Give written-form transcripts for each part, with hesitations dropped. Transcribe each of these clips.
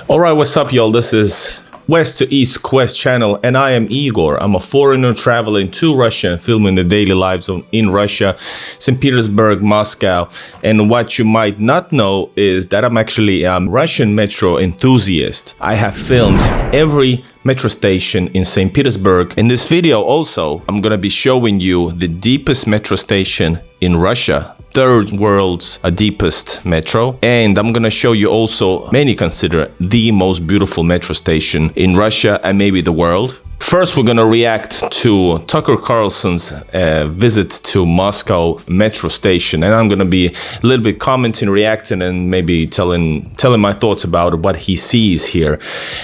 All right, what's up, y'all? This is West to East Quest channel, and I am Igor. I'm a foreigner traveling to Russia and filming the daily lives in Russia, St. Petersburg, Moscow. And what you might not know is that I'm actually a Russian metro enthusiast. I have filmed every metro station in St. Petersburg. In this video also, I'm gonna be showing you the deepest metro station in Russia, third world's deepest metro, and I'm gonna show you also many consider the most beautiful metro station in Russia and maybe the world. First, we're gonna react to Tucker Carlson's visit to Moscow metro station, and I'm gonna be a little bit commenting, reacting, and maybe telling my thoughts about what he sees here.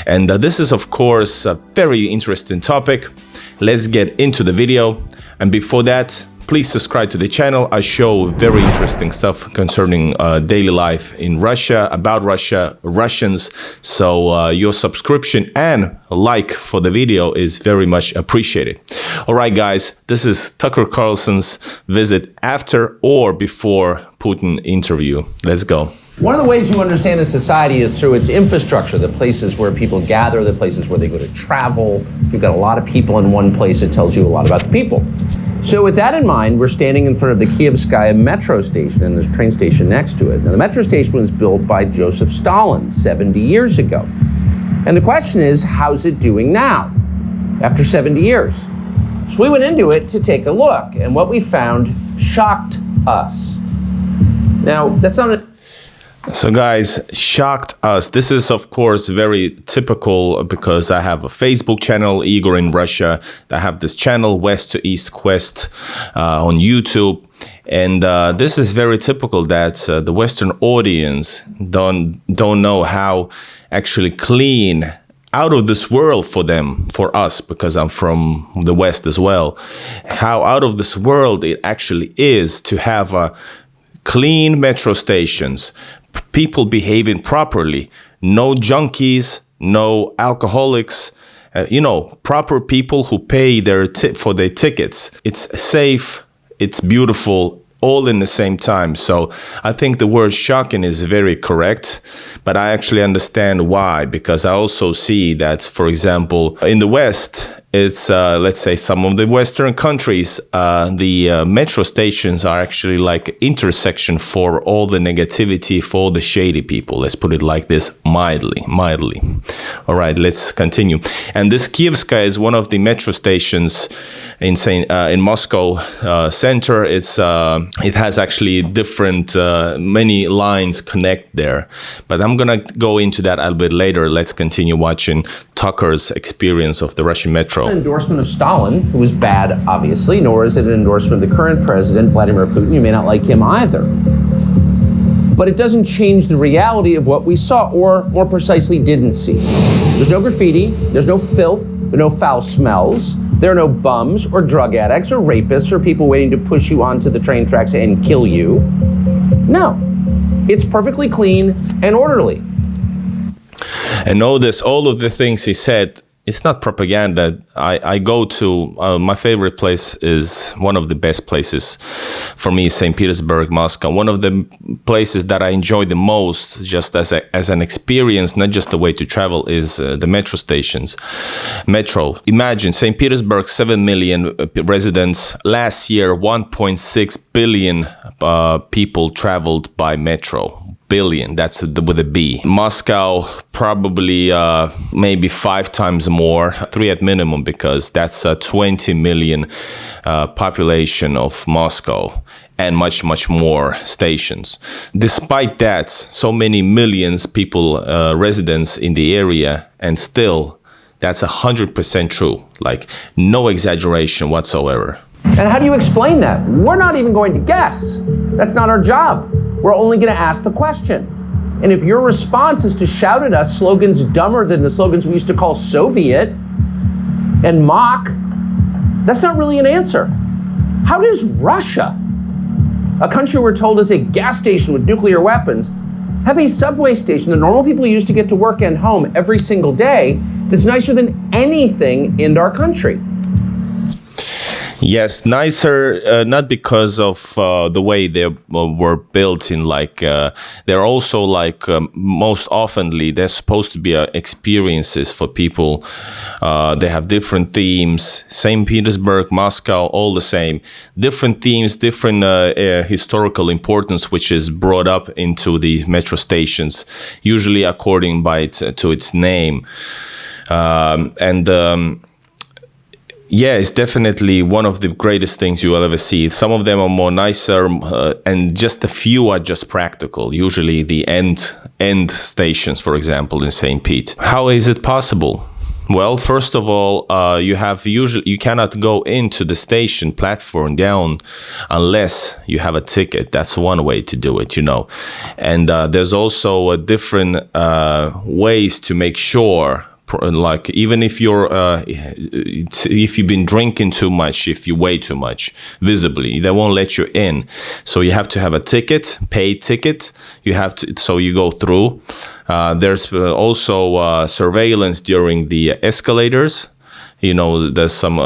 And this is, of course, a very interesting topic. Let's get into the video, and before that, please subscribe to the channel. I show very interesting stuff concerning daily life in Russia, about Russia, Russians. So your subscription and like for the video is very much appreciated. All right, guys, this is Tucker Carlson's visit after or before Putin interview. Let's go. One of the ways you understand a society is through its infrastructure, the places where people gather, the places where they go to travel. If you've got a lot of people in one place, it tells you a lot about the people. So with that in mind, we're standing in front of the Kyivskaya metro station, and there's a train station next to it. Now, the metro station was built by Joseph Stalin 70 years ago. And the question is, how's it doing now, after 70 years? So we went into it to take a look, and what we found shocked us. Now, that's not a... So guys, shocked us. This is, of course, very typical because I have a Facebook channel, Igor in Russia. I have this channel, West to East Quest, on YouTube. And this is very typical that the Western audience don't know how actually clean, out of this world for them, for us, because I'm from the West as well, how out of this world it actually is to have clean metro stations, people behaving properly, no junkies, no alcoholics, proper people who pay their for their tickets. It's safe, it's beautiful, all in the same time. So I think the word shocking is very correct, but I actually understand why, because I also see that, for example, in the West, it's, let's say, some of the Western countries, the metro stations are actually like intersection for all the negativity, for all the shady people. Let's put it like this, mildly. All right, let's continue. And this Kyivskaya is one of the metro stations in Moscow center. It has actually different, many lines connect there. But I'm gonna go into that a little bit later. Let's continue watching Tucker's experience of the Russian metro. An endorsement of Stalin, who was bad, obviously, nor is it an endorsement of the current president, Vladimir Putin. You may not like him either. But it doesn't change the reality of what we saw, or more precisely, didn't see. There's no graffiti, there's no filth, there are no foul smells, there are no bums or drug addicts or rapists or people waiting to push you onto the train tracks and kill you. No, it's perfectly clean and orderly. And notice all of the things he said, it's not propaganda. I go to, my favorite place is one of the best places for me, St. Petersburg, Moscow. One of the places that I enjoy the most, just as an experience, not just the way to travel, is the metro stations. Metro. Imagine St. Petersburg, 7 million residents. Last year, 1.6 billion people traveled by metro. Billion, that's with a B. Moscow, probably maybe 5 times more, 3 at minimum, because that's a 20 million population of Moscow and much more stations. Despite that, so many millions people, residents in the area, and still that's 100% true, like no exaggeration whatsoever. And how do you explain that? We're not even going to guess. That's not our job. We're only going to ask the question. And if your response is to shout at us slogans dumber than the slogans we used to call Soviet and mock, that's not really an answer. How does Russia, a country we're told is a gas station with nuclear weapons, have a subway station that normal people use to get to work and home every single day that's nicer than anything in our country? Yes, nicer, not because of the way they were built in they're also most oftenly, they're supposed to be experiences for people. They have different themes, St. Petersburg, Moscow, all the same. Different themes, different historical importance, which is brought up into the metro stations, usually according to its name. Yeah, it's definitely one of the greatest things you will ever see. Some of them are more nicer, and just a few are just practical. Usually the end stations, for example, in St. Pete. How is it possible? Well, first of all, you cannot go into the station platform down unless you have a ticket. That's one way to do it, And there's also different ways to make sure. Like even if if you've been drinking too much, if you weigh too much, visibly they won't let you in. So you have to have a ticket, paid ticket. So you go through. There's also surveillance during the escalators. There's some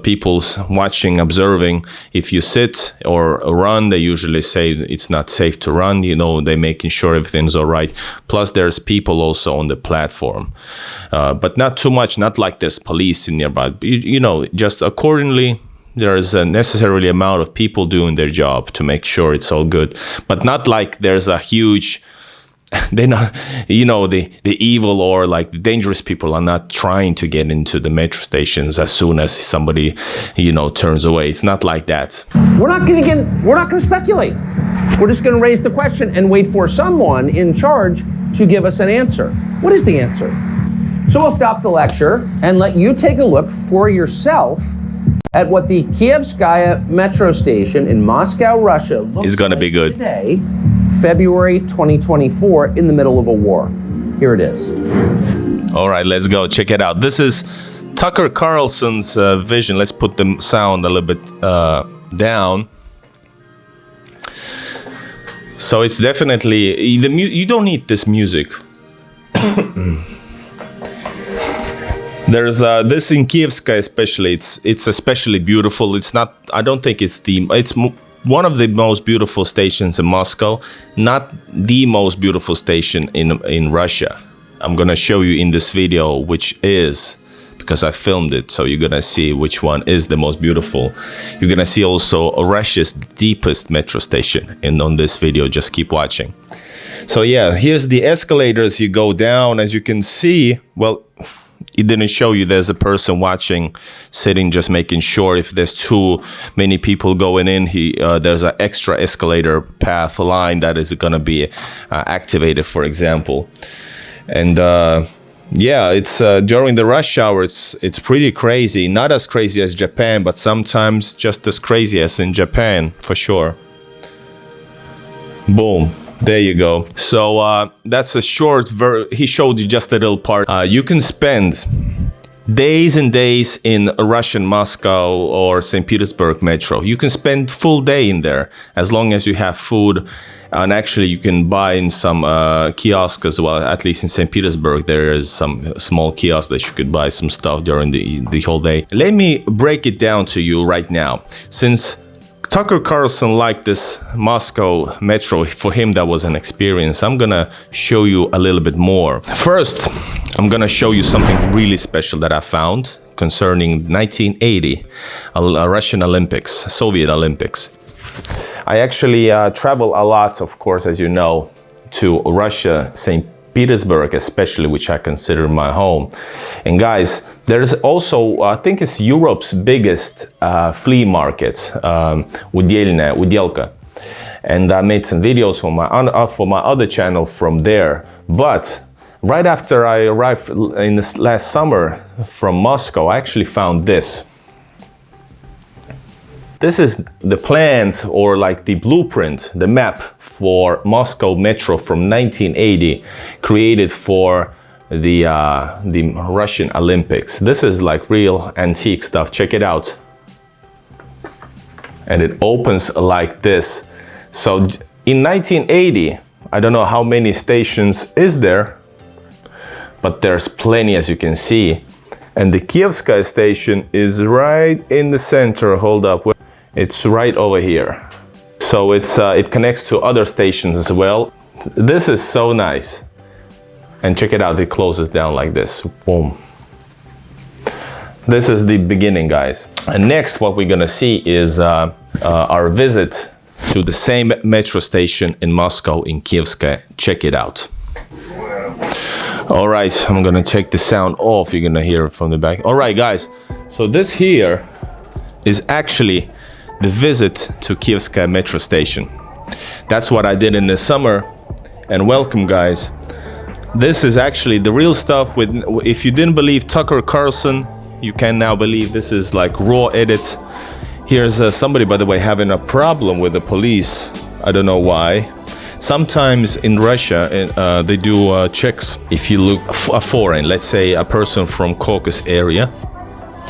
people watching, observing. If you sit or run, they usually say it's not safe to run. They're making sure everything's all right. Plus, there's people also on the platform, but not too much. Not like there's police in nearby. Just accordingly. There is a necessarily amount of people doing their job to make sure it's all good, but not like there's a huge. They're not, the evil or the dangerous people are not trying to get into the metro stations as soon as somebody, turns away. It's not like that. We're not going to speculate. We're just going to raise the question and wait for someone in charge to give us an answer. What is the answer? So we'll stop the lecture and let you take a look for yourself at what the Kyivskaya metro station in Moscow, Russia looks going to be good today, February 2024, in the middle of a war. Here it is. All right, let's go. Check it out. This is Tucker Carlson's vision. Let's put the sound a little bit down. So it's definitely, you don't need this music. There's this in Kyivskaya especially. It's especially beautiful. It's not. I don't think it's one of the most beautiful stations in Moscow, not the most beautiful station in Russia. I'm gonna show you in this video which is, because I filmed it, so you're gonna see which one is the most beautiful. You're gonna see also Russia's deepest metro station on this video. Just keep watching. So yeah, here's the escalators. You go down, as you can see. Well, it didn't show you there's a person watching, sitting, just making sure if there's too many people going in, there's an extra escalator path line that is going to be activated, for example. And yeah, it's during the rush hour, it's pretty crazy. Not as crazy as Japan, but sometimes just as crazy as in Japan, for sure. Boom. There you go. So that's a short, he showed you just a little part. You can spend days and days in a Russian Moscow or St. Petersburg metro. You can spend full day in there as long as you have food. And actually you can buy in some kiosks as well. At least in St. Petersburg, there is some small kiosks that you could buy some stuff during the whole day. Let me break it down to you right now. Since Tucker Carlson liked this Moscow metro, for him that was an experience, I'm gonna show you a little bit more. First, I'm gonna show you something really special that I found concerning 1980 Russian Olympics, Soviet Olympics. I actually travel a lot, of course, as you know, to Russia, St. Petersburg especially, which I consider my home. And guys, there's also, I think it's Europe's biggest flea market, Udelka. And I made some videos for my other channel from there. But right after I arrived in this last summer from Moscow, I actually found this. This is the plans, or like the blueprint, the map for Moscow Metro from 1980, created for the Russian Olympics. This is like real antique stuff. Check it out. And it opens like this. So in 1980, I don't know how many stations is there, but there's plenty, as you can see. And the Kyivskaya station is right in the center. Hold up. It's right over here. So it connects to other stations as well. This is so nice. And check it out, it closes down like this. Boom. This is the beginning, guys. And next, what we're gonna see is our visit to the same metro station in Moscow, in Kyivskaya. Check it out. All right, I'm gonna take the sound off. You're gonna hear it from the back. All right, guys. So this here is actually the visit to Kyivskaya metro station. That's what I did in the summer. And welcome, guys. This is actually the real stuff. If you didn't believe Tucker Carlson, you can now believe this is like raw edit. Here's somebody, by the way, having a problem with the police. I don't know why. Sometimes in Russia, they do checks if you look a foreign, let's say a person from Caucasus area,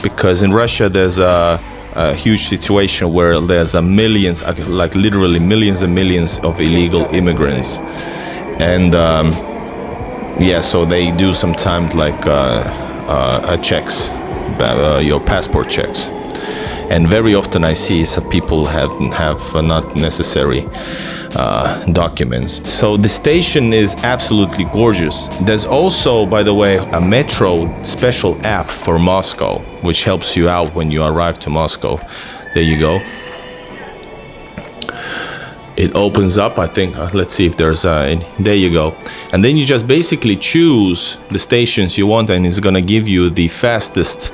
because in Russia there's a huge situation where there's millions, like literally millions and millions of illegal immigrants, and yeah, so they do sometimes like checks, your passport checks. And very often I see some people have not necessary documents. So the station is absolutely gorgeous. There's also, by the way, a metro special app for Moscow, which helps you out when you arrive to Moscow. There you go. It opens up, I think, let's see if there's there you go. And then you just basically choose the stations you want, and it's gonna give you the fastest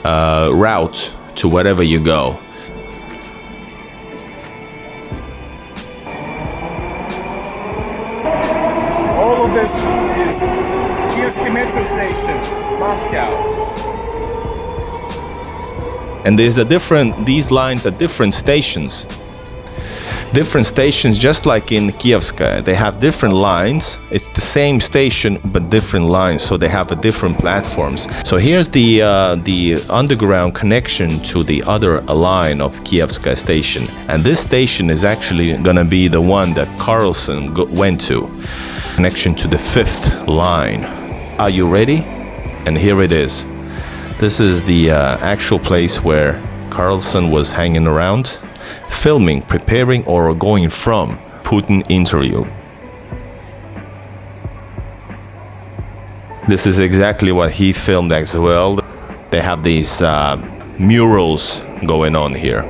route to wherever you go. All of this is Kyivskaya metro station, Moscow. And these lines are different stations. Different stations, just like in Kyivskaya, they have different lines. It's the same station, but different lines, so they have different platforms. So here's the underground connection to the other line of Kyivskaya station. And this station is actually gonna be the one that Carlson went to. Connection to the 5th line. Are you ready? And here it is. This is the actual place where Carlson was hanging around, filming, preparing, or going from Putin interview. This is exactly what he filmed as well. They have these murals going on here.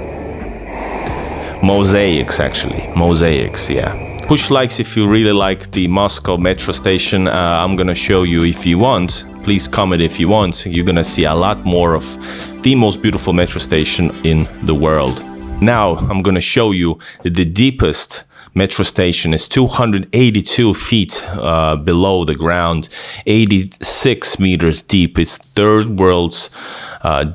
Mosaics, actually. Mosaics, yeah. Push likes if you really like the Moscow metro station. I'm gonna show you if you want. Please comment if you want. You're gonna see a lot more of the most beautiful metro station in the world. Now I'm gonna show you the deepest metro station. Is 282 feet below the ground, 86 meters deep. It's third world's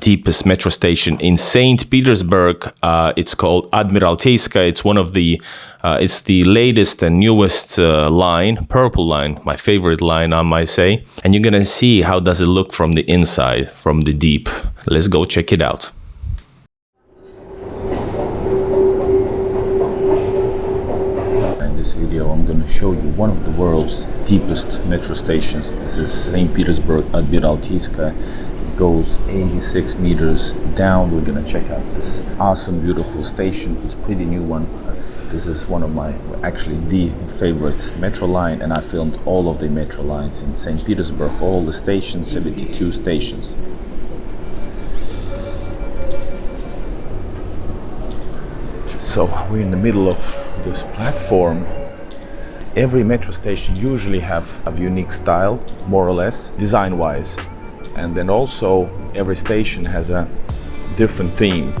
deepest metro station in Saint Petersburg. It's called Admiralteyskaya. It's one of the it's the latest and newest line, purple line, my favorite line, I might say. And you're gonna see how does it look from the inside, from the deep. Let's go check it out. In this video, I'm gonna show you one of the world's deepest metro stations. This is Saint Petersburg, Admiralteyskaya. It goes 86 meters down. We're gonna check out this awesome, beautiful station. It's a pretty new one. This is one of my, actually the favorite metro line, and I filmed all of the metro lines in St. Petersburg, all the stations, 72 stations. So we're in the middle of this platform. Every metro station usually have a unique style, more or less, design-wise. And then also every station has a different theme.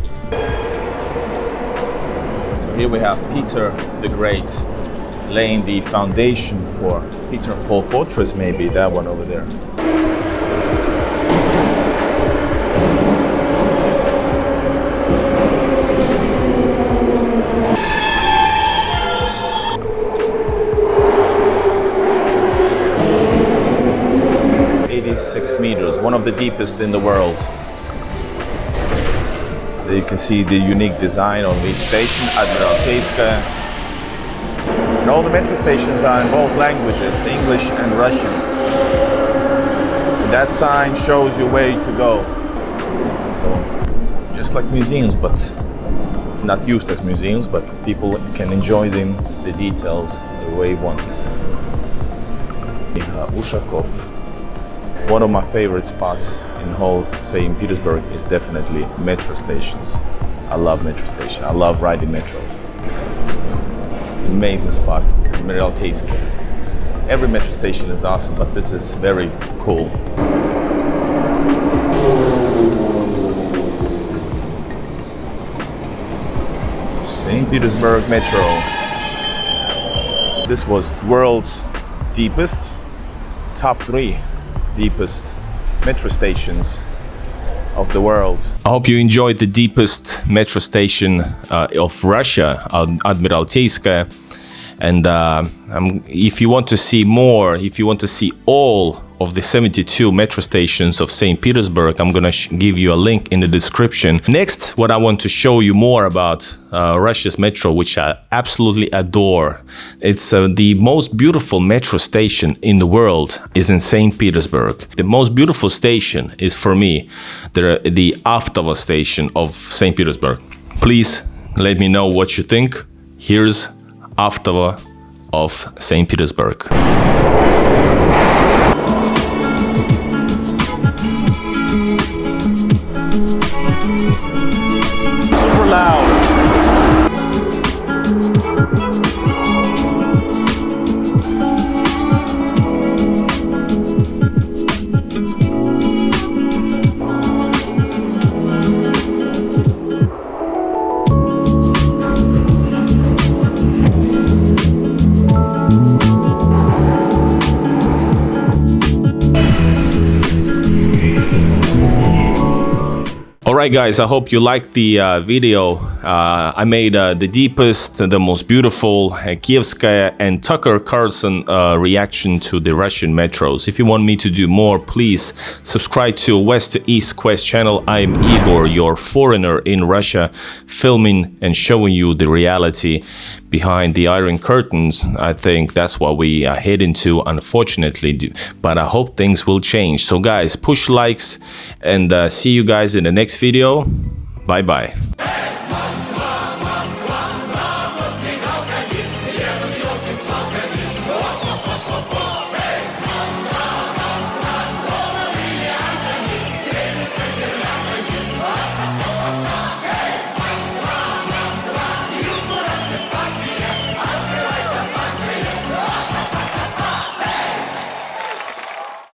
Here we have Peter the Great laying the foundation for Peter Paul Fortress, maybe that one over there. Meters, one of the deepest in the world. There you can see the unique design on each station, Admiralteyskaya. And all the metro stations are in both languages, English and Russian. That sign shows you where to go. So, just like museums, but not used as museums, but people can enjoy them, the details, the way you want. Ushakov. One of my favorite spots in whole Saint Petersburg is definitely metro stations. I love metro stations. I love riding metros. Amazing spot, Admiralteyskaya. Every metro station is awesome, but this is very cool. Saint Petersburg Metro. This was world's deepest, top 3 deepest metro stations of the world. I hope you enjoyed the deepest metro station of Russia, Admiralteyskaya. And if you want to see more, if you want to see all of the 72 metro stations of St. Petersburg, I'm gonna give you a link in the description. Next, what I want to show you more about Russia's metro, which I absolutely adore. It's the most beautiful metro station in the world is in St. Petersburg. The most beautiful station is, for me, the Avtova station of St. Petersburg. Please let me know what you think. Here's Avtova of St. Petersburg. Super loud. Alright guys, I hope you liked the video. I made the deepest, the most beautiful Kyivskaya and Tucker Carlson reaction to the Russian metros. If you want me to do more, please subscribe to West to East Quest channel. I'm Igor, your foreigner in Russia, filming and showing you the reality behind the iron curtains. I think that's what we are heading to, unfortunately, but I hope things will change. So guys, push likes and see you guys in the next video. Bye bye.